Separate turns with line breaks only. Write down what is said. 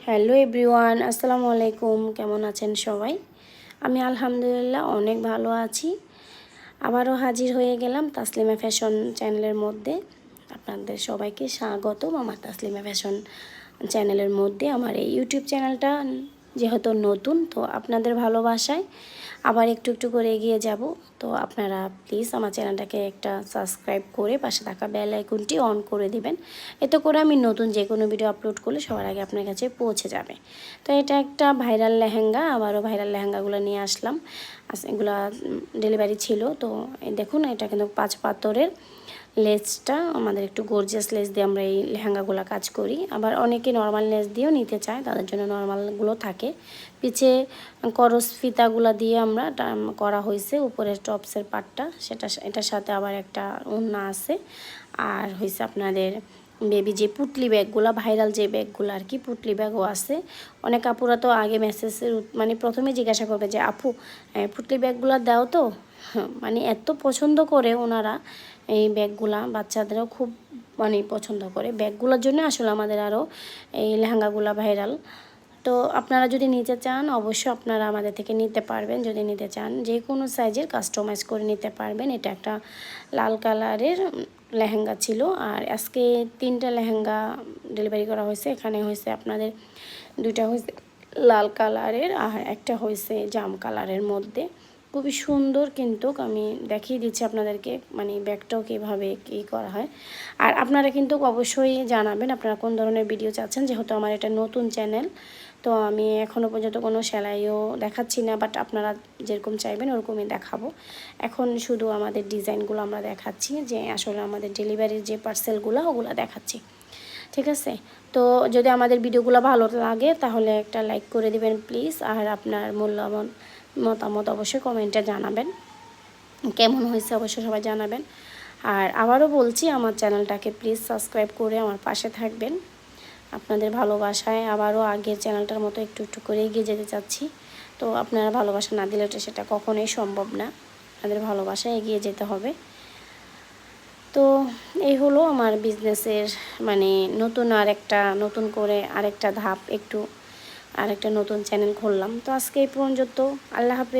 Hello everyone, আসসালামু আলাইকুম। কেমন আছেন সবাই? আমি আলহামদুলিল্লাহ অনেক ভালো আছি। আবারও হাজির হয়ে গেলাম তাসলিমা ফ্যাশন চ্যানেলের মধ্যে। আপনাদের সবাইকে স্বাগতম আমার তাসলিমা ফ্যাশন চ্যানেলের মধ্যে। আমার এই ইউটিউব চ্যানেলটা যেহেতু নতুন, তো আপনাদের ভালোবাসায় আবার একটু একটু করে এগিয়ে যাব। তো আপনারা প্লিজ আমার চ্যানেলটাকে একটা সাবস্ক্রাইব করে পাশে থাকা বেল আইকনটি অন করে দিবেন। এতে করে আমি নতুন যে কোনো ভিডিও আপলোড করলে সবার আগে আপনার কাছে পৌঁছে যাবে। তো এটা একটা ভাইরাল লেহেঙ্গা, আবারও ভাইরাল লেহেঙ্গাগুলো নিয়ে আসলাম। এগুলা ডেলিভারি ছিল। তো দেখুন, এটা কিন্তু 5 পাতরের লেসটা আমাদের একটু গর্জিয়াস লেস দিয়ে আমরা এই লেহেঙ্গাগুলো কাজ করি। আবার অনেকে নর্মাল লেস দিয়েও নিতে চায়, তাদের জন্য নর্মালগুলো থাকে। পিছে করস ফিতাগুলো দিয়ে আমরা করা হয়েছে উপরের টপসের পাটটা, এটার সাথে আবার একটা ওড়না আছে। আর হয়েছে আপনাদের বেবি যে পুটলি ব্যাগগুলো, ভাইরাল যে ব্যাগগুলো আর কি, পুটলি ব্যাগও আছে। অনেক আপুরা তো আগে মেসেজের মানে প্রথমে জিজ্ঞাসা করবে যে আপু পুটলি ব্যাগগুলো দাও তো। মানে এত পছন্দ করে ওনারা এই ব্যাগগুলা, বাচ্চাদেরও খুব মানে পছন্দ করে। ব্যাগগুলোর জন্য আসলে আমাদের আরও এই লেহেঙ্গাগুলো ভাইরাল। তো আপনারা যদি নিতে চান অবশ্যই আপনারা আমাদের থেকে নিতে পারবেন। যদি নিতে চান যে কোনো সাইজের কাস্টমাইজ করে নিতে পারবেন। এটা একটা লাল কালারের লেহেঙ্গা ছিল, আর আজকে 3টা লেহেঙ্গা ডেলিভারি করা হয়েছে। এখানে হয়েছে আপনাদের 2টা হয়েছে লাল কালারের আর একটা হয়েছে জাম কালারের মধ্যে। খুবই সুন্দর, কিন্তু আমি দেখিয়ে দিচ্ছি আপনাদেরকে মানে ব্যাগটাও কীভাবে কী করা হয়। আর আপনারা কিন্তু অবশ্যই জানাবেন আপনারা কোন ধরনের ভিডিও চাচ্ছেন, যেহেতু আমার এটা নতুন চ্যানেল। তো আমি এখনও পর্যন্ত কোনো সেলাইও দেখাচ্ছি না, বাট আপনারা যেরকম চাইবেন ওরকমই দেখাবো। এখন শুধু আমাদের ডিজাইনগুলো আমরা দেখাচ্ছি, যে আসলে আমাদের ডেলিভারির যে পার্সেলগুলো ওগুলো দেখাচ্ছি। ঠিক আছে? তো যদি আমাদের ভিডিওগুলো ভালো লাগে তাহলে একটা লাইক করে দিবেন প্লিজ। আর আপনার মূল্যবান মতামত অবশ্যই কমেন্টে জানাবেন। কেমন হয়েছে অবশ্যই সবাই জানাবেন। আর আবারও বলছি, আমার চ্যানেলটাকে প্লিজ সাবস্ক্রাইব করে আমার পাশে থাকবেন। আপনাদের ভালোবাসায় আবারও আগের চ্যানেলটার মতো একটু একটু করে এগিয়ে যেতে চাচ্ছি। তো আপনারা ভালোবাসা না দিলে সেটা কখনোই সম্ভব না। আপনাদের ভালোবাসায় এগিয়ে যেতে হবে। তো এই হলো আমার বিজনেসের মানে নতুন করে আরেকটা ধাপ, আরেকটা নতুন চ্যানেল খুললাম। তো আজকে এই পর্যন্ত। আল্লাহ হাফেজ।